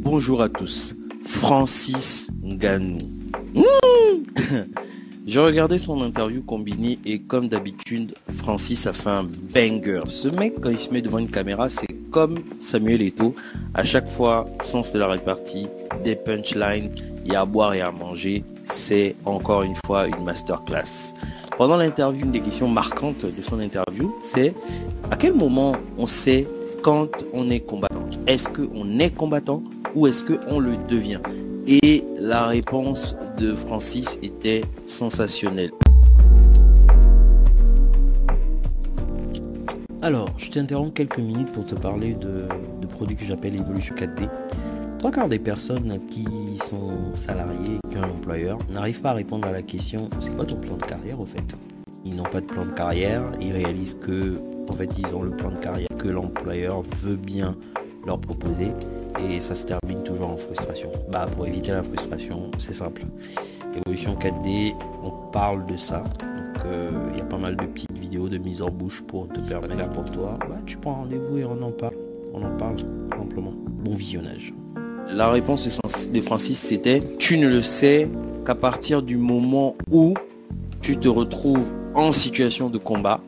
Bonjour à tous. Francis Ngannou. J'ai regardé son interview combinée et comme d'habitude, Francis a fait un banger. Ce mec, quand il se met devant une caméra, c'est comme Samuel Eto'o. À chaque fois, sens de la répartie, des punchlines, il y a à boire et à manger. C'est encore une fois une masterclass. Pendant l'interview, une des questions marquantes de son interview, c'est à quel moment on sait quand on est combattant? Est-ce qu'on est combattant ou est-ce qu'on le devient? Et la réponse de Francis était sensationnelle. Alors, je t'interromps quelques minutes pour te parler de produits que j'appelle Evolution 4D. 3/4 des personnes qui sont salariées, qui ont un employeur, n'arrivent pas à répondre à la question « c'est quoi ton plan de carrière au fait ?» Ils n'ont pas de plan de carrière, ils réalisent que en fait ils ont le plan de carrière que l'employeur veut bien leur proposer et ça se termine toujours en frustration. Pour éviter la frustration, c'est simple. Evolution 4D, on parle de ça. Donc il y a pas mal de petites vidéos de mise en bouche pour te permettre là pour toi. Tu prends rendez-vous et on en parle. On en parle simplement. Bon visionnage. La réponse de Francis, c'était « Tu ne le sais qu'à partir du moment où tu te retrouves en situation de combat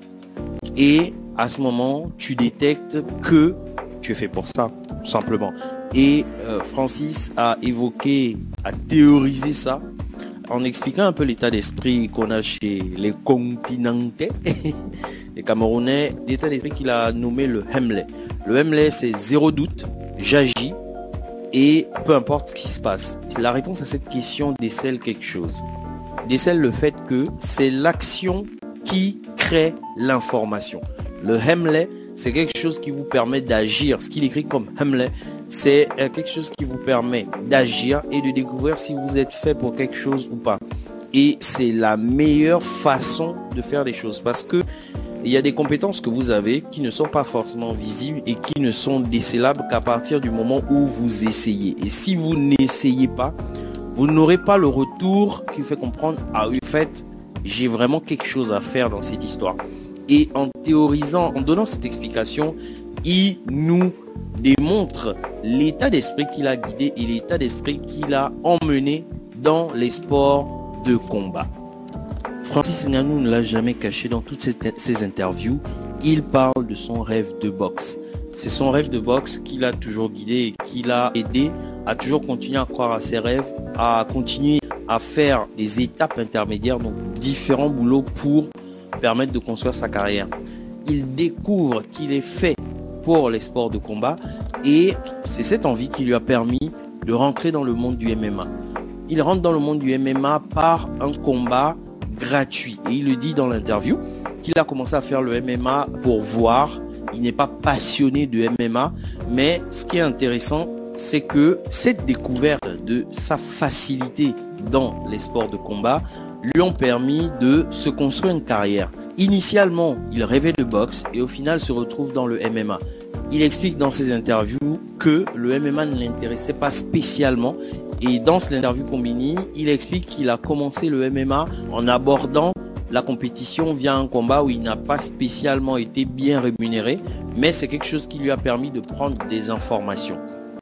et à ce moment, tu détectes que tu es fait pour ça, tout simplement. » Et Francis a théorisé ça en expliquant un peu l'état d'esprit qu'on a chez les continentais, les Camerounais, l'état d'esprit qu'il a nommé le Hemley. Le Hemley, c'est zéro doute, j'agis. Et peu importe ce qui se passe. La réponse à cette question décèle quelque chose. Décèle le fait que c'est l'action qui crée l'information. Le Hemley, c'est quelque chose qui vous permet d'agir. Ce qu'il écrit comme Hemley, c'est quelque chose qui vous permet d'agir et de découvrir si vous êtes fait pour quelque chose ou pas. Et c'est la meilleure façon de faire les choses parce que il y a des compétences que vous avez qui ne sont pas forcément visibles et qui ne sont décélables qu'à partir du moment où vous essayez. Et si vous n'essayez pas, vous n'aurez pas le retour qui fait comprendre « Ah oui, en fait, j'ai vraiment quelque chose à faire dans cette histoire. » Et en théorisant, en donnant cette explication, il nous démontre l'état d'esprit qu'il a guidé et l'état d'esprit qu'il a emmené dans les sports de combat. Francis Ngannou ne l'a jamais caché dans toutes ses interviews. Il parle de son rêve de boxe. C'est son rêve de boxe qui l'a toujours guidé et qui l'a aidé à toujours continuer à croire à ses rêves, à continuer à faire des étapes intermédiaires, donc différents boulots pour permettre de construire sa carrière. Il découvre qu'il est fait pour les sports de combat et c'est cette envie qui lui a permis de rentrer dans le monde du MMA. Il rentre dans le monde du MMA par un combat gratuit et il le dit dans l'interview qu'il a commencé à faire le MMA pour voir. Il n'est pas passionné de MMA, mais ce qui est intéressant, c'est que cette découverte de sa facilité dans les sports de combat lui ont permis de se construire une carrière. Initialement, il rêvait de boxe et au final se retrouve dans le MMA. Il explique dans ses interviews que le MMA ne l'intéressait pas spécialement. Et dans l'interview combinée, il explique qu'il a commencé le MMA en abordant la compétition via un combat où il n'a pas spécialement été bien rémunéré, mais c'est quelque chose qui lui a permis de prendre des informations.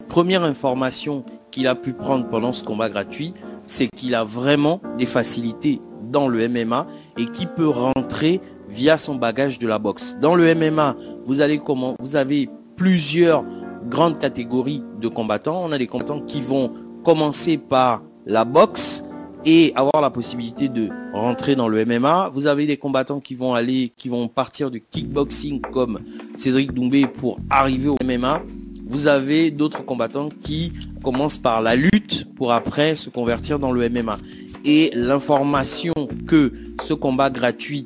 Première information qu'il a pu prendre pendant ce combat gratuit, c'est qu'il a vraiment des facilités dans le MMA et qu'il peut rentrer via son bagage de la boxe. Dans le MMA, vous avez plusieurs grandes catégories de combattants. On a des combattants qui vont commencer par la boxe et avoir la possibilité de rentrer dans le MMA. Vous avez des combattants qui vont partir du kickboxing comme Cédric Doumbé pour arriver au MMA. Vous avez d'autres combattants qui commencent par la lutte pour après se convertir dans le MMA. Et l'information que ce combat gratuit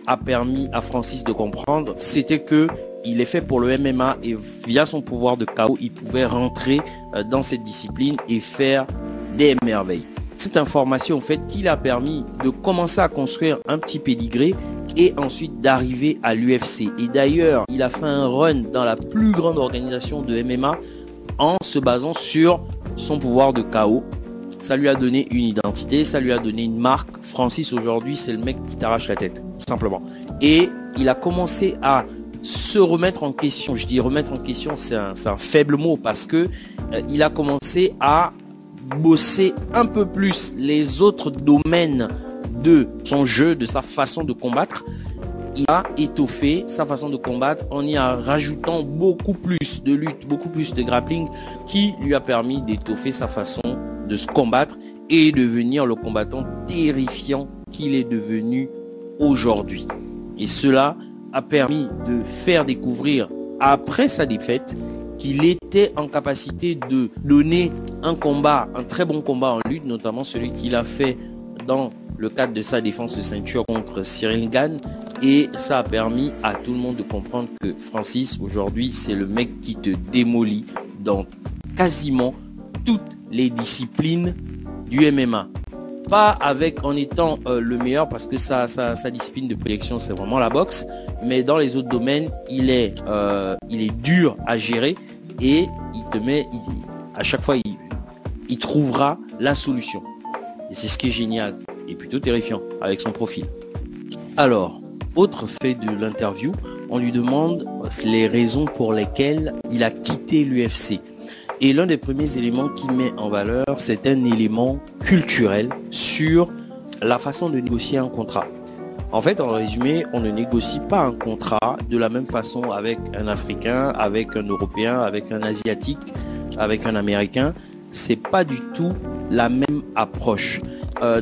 a permis à Francis de comprendre, c'était que il est fait pour le MMA et via son pouvoir de KO, il pouvait rentrer dans cette discipline et faire des merveilles. Cette information, en fait, qui l'a permis de commencer à construire un petit pédigré et ensuite d'arriver à l'UFC. Et d'ailleurs, il a fait un run dans la plus grande organisation de MMA en se basant sur son pouvoir de KO. Ça lui a donné une identité, ça lui a donné une marque. Francis, aujourd'hui, c'est le mec qui t'arrache la tête, simplement. Et il a commencé à se remettre en question. Je dis remettre en question, c'est un faible mot parce que il a commencé à bosser un peu plus les autres domaines de son jeu, de sa façon de combattre. Il a étoffé sa façon de combattre en y rajoutant beaucoup plus de lutte, beaucoup plus de grappling, qui lui a permis d'étoffer sa façon de se combattre et devenir le combattant terrifiant qu'il est devenu aujourd'hui. Et cela a permis de faire découvrir, après sa défaite, qu'il était en capacité de donner un combat, un très bon combat en lutte, notamment celui qu'il a fait dans le cadre de sa défense de ceinture contre Cyril Gane. Et ça a permis à tout le monde de comprendre que Francis, aujourd'hui, c'est le mec qui te démolit dans quasiment toutes les disciplines du MMA. Pas avec en étant le meilleur, parce que sa discipline de prédilection, c'est vraiment la boxe. Mais dans les autres domaines, il est dur à gérer et à chaque fois, il trouvera la solution. Et c'est ce qui est génial et plutôt terrifiant avec son profil. Alors, autre fait de l'interview, on lui demande les raisons pour lesquelles il a quitté l'UFC. Et l'un des premiers éléments qu'il met en valeur, c'est un élément culturel sur la façon de négocier un contrat. En fait, en résumé, on ne négocie pas un contrat de la même façon avec un Africain, avec un Européen, avec un Asiatique, avec un Américain. C'est pas du tout la même approche.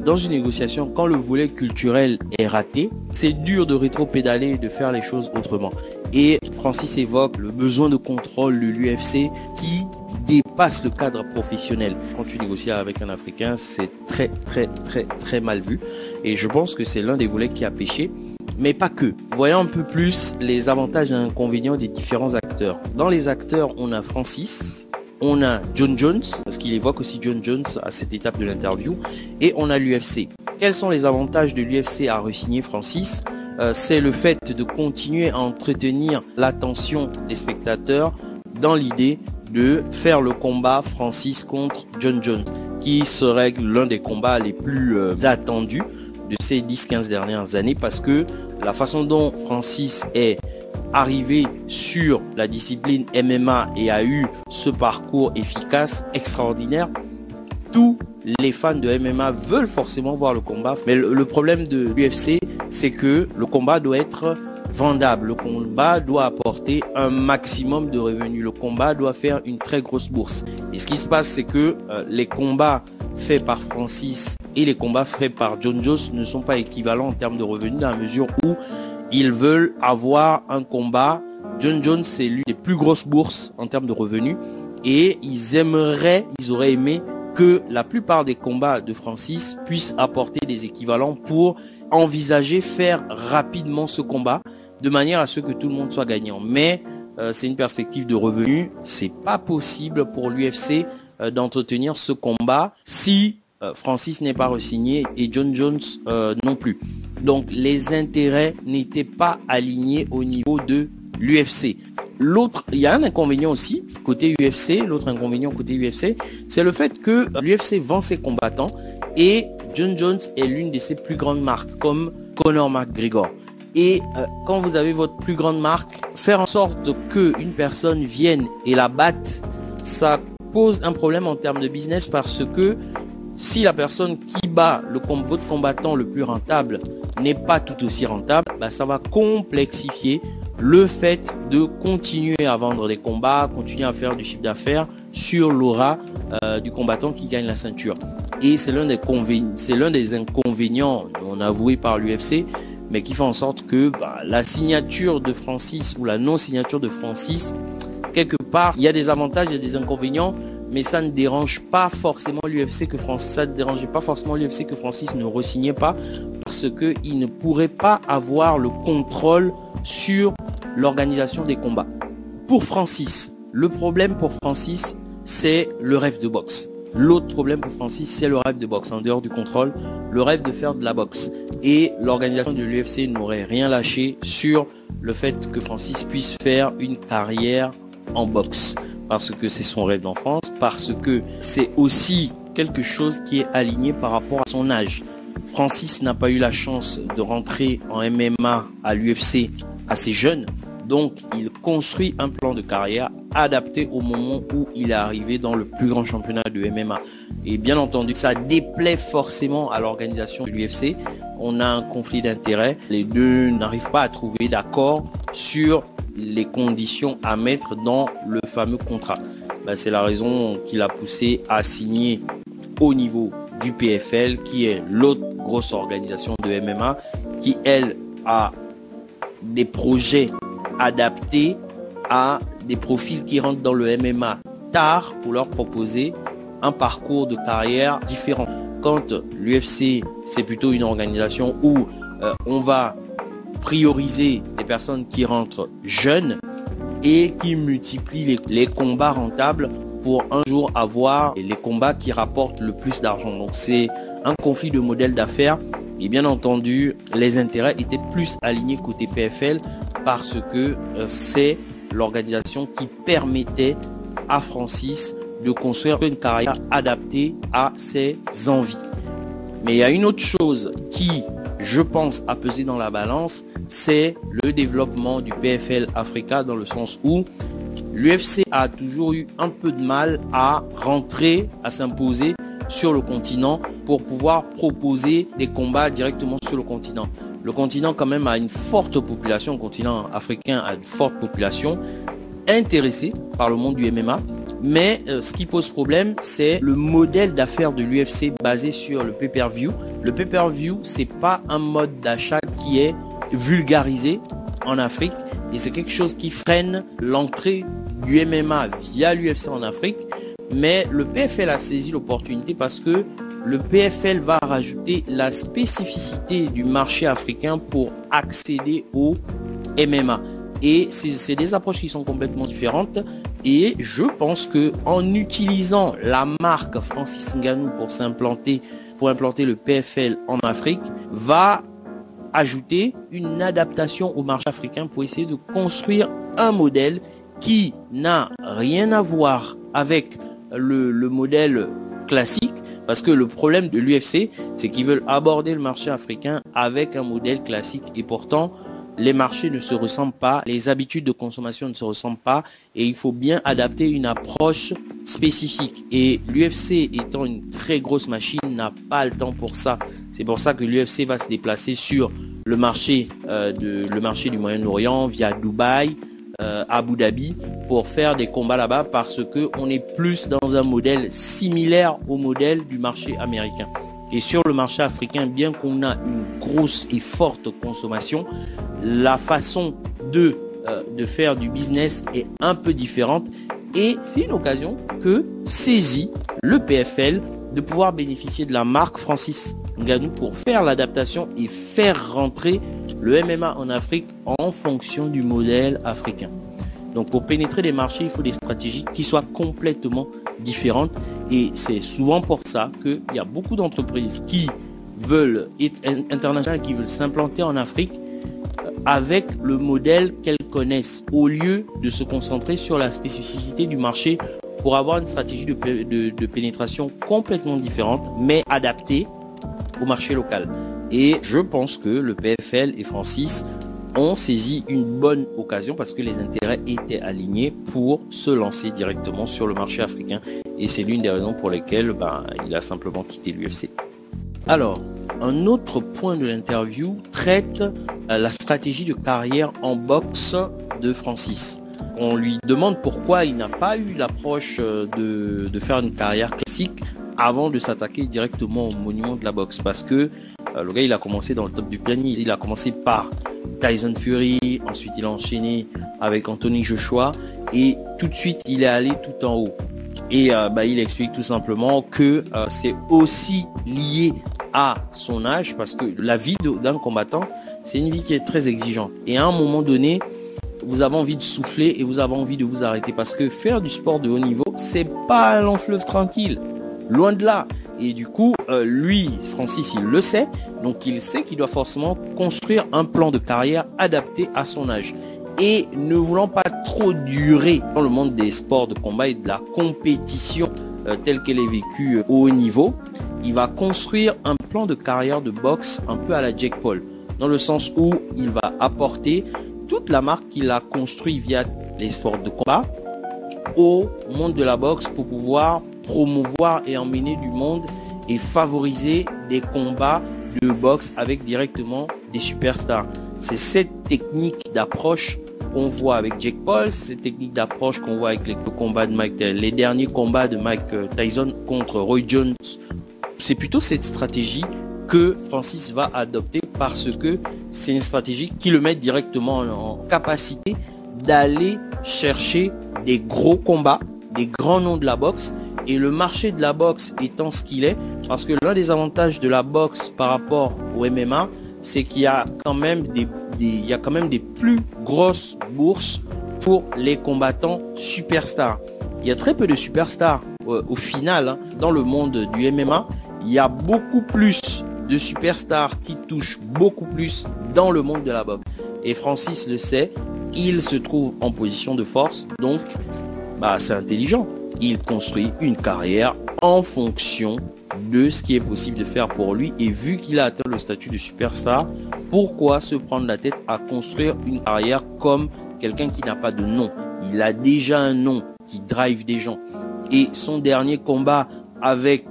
Dans une négociation, quand le volet culturel est raté, c'est dur de rétro-pédaler et de faire les choses autrement. Et Francis évoque le besoin de contrôle de l'UFC qui dépasse le cadre professionnel. Quand tu négocies avec un Africain, c'est très mal vu. Et je pense que c'est l'un des volets qui a pêché. Mais pas que. Voyons un peu plus les avantages et inconvénients des différents acteurs. Dans les acteurs, on a Francis, on a Jon Jones, parce qu'il évoque aussi Jon Jones à cette étape de l'interview, et on a l'UFC. Quels sont les avantages de l'UFC à re-signer Francis? C'est le fait de continuer à entretenir l'attention des spectateurs dans l'idée de faire le combat Francis contre Jon Jones, qui serait l'un des combats les plus attendus de ces 10-15 dernières années, parce que la façon dont Francis est arrivé sur la discipline MMA et a eu ce parcours efficace, extraordinaire, tous les fans de MMA veulent forcément voir le combat. Mais le problème de l'UFC, c'est que le combat doit être vendable. Le combat doit apporter un maximum de revenus. Le combat doit faire une très grosse bourse. Et ce qui se passe, c'est que les combats faits par Francis et les combats faits par Jon Jones ne sont pas équivalents en termes de revenus, dans la mesure où ils veulent avoir un combat. Jon Jones, c'est l'une des plus grosses bourses en termes de revenus. Et ils auraient aimé que la plupart des combats de Francis puissent apporter des équivalents pour envisager faire rapidement ce combat de manière à ce que tout le monde soit gagnant. Mais c'est une perspective de revenus. C'est pas possible pour l'UFC d'entretenir ce combat si Francis n'est pas re-signé et Jon Jones non plus. Donc les intérêts n'étaient pas alignés au niveau de l'UFC. Il y a un inconvénient aussi côté UFC. L'autre inconvénient côté UFC, c'est le fait que l'UFC vend ses combattants et Jon Jones est l'une de ses plus grandes marques, comme Conor McGregor. Et quand vous avez votre plus grande marque, faire en sorte que une personne vienne et la batte, ça pose un problème en termes de business, parce que si la personne qui bat votre combattant le plus rentable n'est pas tout aussi rentable, ça va complexifier le fait de continuer à vendre des combats, continuer à faire du chiffre d'affaires sur l'aura du combattant qui gagne la ceinture. Et c'est l'un des inconvénients non avoués par l'UFC, mais qui fait en sorte que la signature de Francis ou la non-signature de Francis, quelque part, il y a des avantages et des inconvénients, mais ça ne dérange pas forcément l'UFC que Francis ne re-signait pas, parce qu'il ne pourrait pas avoir le contrôle sur l'organisation des combats. Pour Francis, le problème pour Francis, c'est le rêve de boxe. L'autre problème pour Francis, c'est le rêve de boxe, en dehors du contrôle, le rêve de faire de la boxe. Et l'organisation de l'UFC n'aurait rien lâché sur le fait que Francis puisse faire une carrière en boxe, parce que c'est son rêve d'enfance, parce que c'est aussi quelque chose qui est aligné par rapport à son âge. Francis n'a pas eu la chance de rentrer en MMA à l'UFC assez jeune, Donc, il construit un plan de carrière adapté au moment où il est arrivé dans le plus grand championnat de MMA. Et bien entendu, ça déplaît forcément à l'organisation de l'UFC. On a un conflit d'intérêts. Les deux n'arrivent pas à trouver d'accord sur les conditions à mettre dans le fameux contrat. C'est la raison qui l'a poussé à signer au niveau du PFL, qui est l'autre grosse organisation de MMA, qui elle a des projets adaptés à des profils qui rentrent dans le MMA tard pour leur proposer un parcours de carrière différent. Quand l'UFC, c'est plutôt une organisation où on va prioriser les personnes qui rentrent jeunes et qui multiplient les combats rentables pour un jour avoir les combats qui rapportent le plus d'argent. Donc c'est un conflit de modèle d'affaires et bien entendu les intérêts étaient plus alignés côté PFL parce que c'est l'organisation qui permettait à Francis de construire une carrière adaptée à ses envies. Mais il y a une autre chose qui, je pense, a pesé dans la balance, c'est le développement du PFL Africa, dans le sens où l'UFC a toujours eu un peu de mal à rentrer, à s'imposer sur le continent pour pouvoir proposer des combats directement sur le continent. Le continent quand même a une forte population, le continent africain a une forte population intéressée par le monde du MMA. Mais ce qui pose problème, c'est le modèle d'affaires de l'UFC basé sur le pay-per-view. Le pay-per-view, c'est pas un mode d'achat qui est vulgarisé en Afrique et c'est quelque chose qui freine l'entrée du MMA via l'UFC en Afrique. Mais le PFL a saisi l'opportunité parce que le PFL va rajouter la spécificité du marché africain pour accéder au MMA. Et c'est des approches qui sont complètement différentes. Et je pense que en utilisant la marque Francis Ngannou pour implanter le PFL en Afrique, va ajouter une adaptation au marché africain pour essayer de construire un modèle qui n'a rien à voir avec le modèle classique. Parce que le problème de l'UFC, c'est qu'ils veulent aborder le marché africain avec un modèle classique. Et pourtant, les marchés ne se ressemblent pas, les habitudes de consommation ne se ressemblent pas et il faut bien adapter une approche spécifique. Et l'UFC étant une très grosse machine n'a pas le temps pour ça. C'est pour ça que l'UFC va se déplacer sur le marché du Moyen-Orient via Dubaï, Abu Dhabi pour faire des combats là-bas parce que on est plus dans un modèle similaire au modèle du marché américain. Et sur le marché africain, bien qu'on a une grosse et forte consommation, la façon de faire du business est un peu différente. Et c'est une occasion que saisit le PFL de pouvoir bénéficier de la marque Francis Ngannou pour faire l'adaptation et faire rentrer le MMA en Afrique en fonction du modèle africain. Donc pour pénétrer les marchés, il faut des stratégies qui soient complètement différentes. Et c'est souvent pour ça qu'il y a beaucoup d'entreprises qui veulent être internationales, qui veulent s'implanter en Afrique avec le modèle qu'elles connaissent, au lieu de se concentrer sur la spécificité du marché pour avoir une stratégie de pénétration complètement différente, mais adaptée au marché local. Et je pense que le PFL et Francis ont saisi une bonne occasion parce que les intérêts étaient alignés pour se lancer directement sur le marché africain. Et c'est l'une des raisons pour lesquelles il a simplement quitté l'UFC. Alors, un autre point de l'interview traite la stratégie de carrière en boxe de Francis. On lui demande pourquoi il n'a pas eu l'approche de faire une carrière classique avant de s'attaquer directement au monument de la boxe. Parce que le gars, il a commencé dans le top du panier. Il a commencé par Tyson Fury, ensuite il a enchaîné avec Anthony Joshua et tout de suite il est allé tout en haut. Et il explique tout simplement que c'est aussi lié à son âge parce que la vie d'un combattant, c'est une vie qui est très exigeante. Et à un moment donné, vous avez envie de souffler et vous avez envie de vous arrêter parce que faire du sport de haut niveau, c'est pas un long fleuve tranquille. Loin de là. Et du coup, lui, Francis, il le sait. Donc, il sait qu'il doit forcément construire un plan de carrière adapté à son âge. Et ne voulant pas trop durer dans le monde des sports de combat et de la compétition telle qu'elle est vécue au haut niveau, il va construire un plan de carrière de boxe un peu à la Jake Paul. Dans le sens où il va apporter tout toute la marque qu'il a construite via les sports de combat au monde de la boxe pour pouvoir promouvoir et emmener du monde et favoriser des combats de boxe avec directement des superstars. C'est cette technique d'approche qu'on voit avec Jake Paul, c'est cette technique d'approche qu'on voit avec les derniers combats de Mike Tyson contre Roy Jones. C'est plutôt cette stratégie que Francis va adopter parce que c'est une stratégie qui le met directement en capacité d'aller chercher des gros combats, des grands noms de la boxe. Et le marché de la boxe étant ce qu'il est, parce que l'un des avantages de la boxe par rapport au MMA, c'est qu'il y a quand même des plus grosses bourses pour les combattants superstars. Il y a très peu de superstars au final hein, dans le monde du MMA. Il y a beaucoup plus de superstars qui touchent beaucoup plus dans le monde de la boxe. Et Francis le sait, il se trouve en position de force, donc c'est intelligent. Il construit une carrière en fonction de ce qui est possible de faire pour lui. Et vu qu'il a atteint le statut de superstar, pourquoi se prendre la tête à construire une carrière comme quelqu'un qui n'a pas de nom? Il a déjà un nom qui drive des gens. Et son dernier combat avec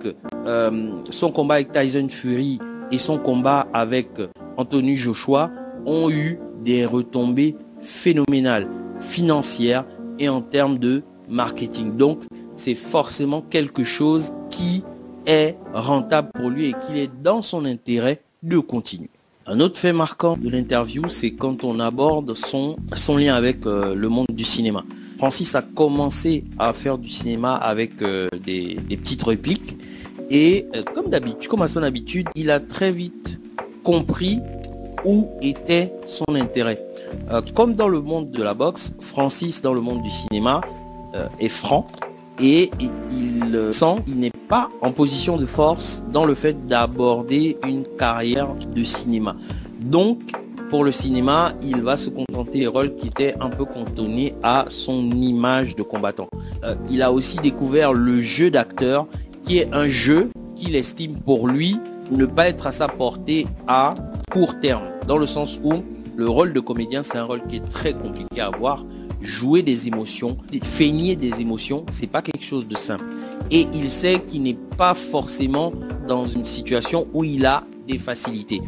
Tyson Fury et son combat avec Anthony Joshua ont eu des retombées phénoménales, financières et en termes de marketing. Donc, c'est forcément quelque chose qui est rentable pour lui et qu'il est dans son intérêt de continuer. Un autre fait marquant de l'interview, c'est quand on aborde son lien avec le monde du cinéma. Francis a commencé à faire du cinéma avec des petites répliques et comme à son habitude, il a très vite compris où était son intérêt. Comme dans le monde de la boxe, Francis dans le monde du cinéma est franc et il sent qu'il n'est pas en position de force dans le fait d'aborder une carrière de cinéma. Donc pour le cinéma, il va se contenter des rôles qui étaient un peu cantonnés à son image de combattant. Il a aussi découvert le jeu d'acteur qui est un jeu qu'il estime pour lui ne pas être à sa portée à court terme, dans le sens où le rôle de comédien, c'est un rôle qui est très compliqué à avoir. Jouer des émotions, feigner des émotions, c'est pas quelque chose de simple. Et il sait qu'il n'est pas forcément dans une situation où il a des facilités.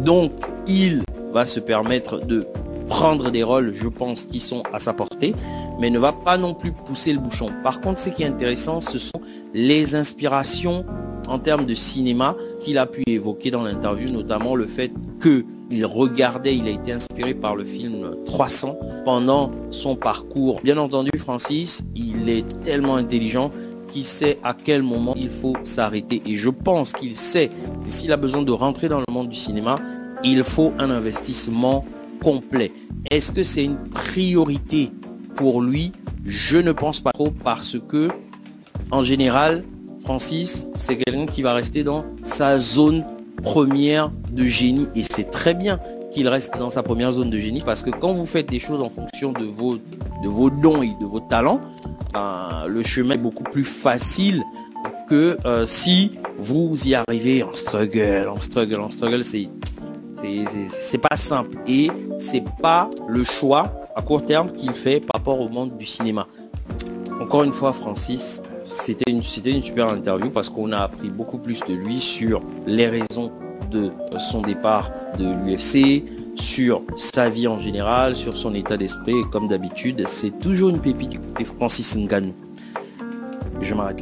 Donc, il va se permettre de prendre des rôles, je pense, qui sont à sa portée, mais ne va pas non plus pousser le bouchon. Par contre, ce qui est intéressant, ce sont les inspirations en termes de cinéma qu'il a pu évoquer dans l'interview, notamment le fait que il a été inspiré par le film 300 pendant son parcours. Bien entendu, Francis, il est tellement intelligent qu'il sait à quel moment il faut s'arrêter. Et je pense qu'il sait que s'il a besoin de rentrer dans le monde du cinéma, il faut un investissement complet. Est-ce que c'est une priorité pour lui? Je ne pense pas trop parce que, en général, Francis, c'est quelqu'un qui va rester dans sa zone première de génie et c'est très bien qu'il reste dans sa première zone de génie parce que quand vous faites des choses en fonction de vos dons et de vos talents, le chemin est beaucoup plus facile que si vous y arrivez en struggle, c'est pas simple et c'est pas le choix à court terme qu'il fait par rapport au monde du cinéma. Encore une fois, Francis, c'était une super interview parce qu'on a appris beaucoup plus de lui sur les raisons de son départ de l'UFC, sur sa vie en général, sur son état d'esprit. Et comme d'habitude, c'est toujours une pépite d'écouter Francis Ngannou. Je m'arrête là.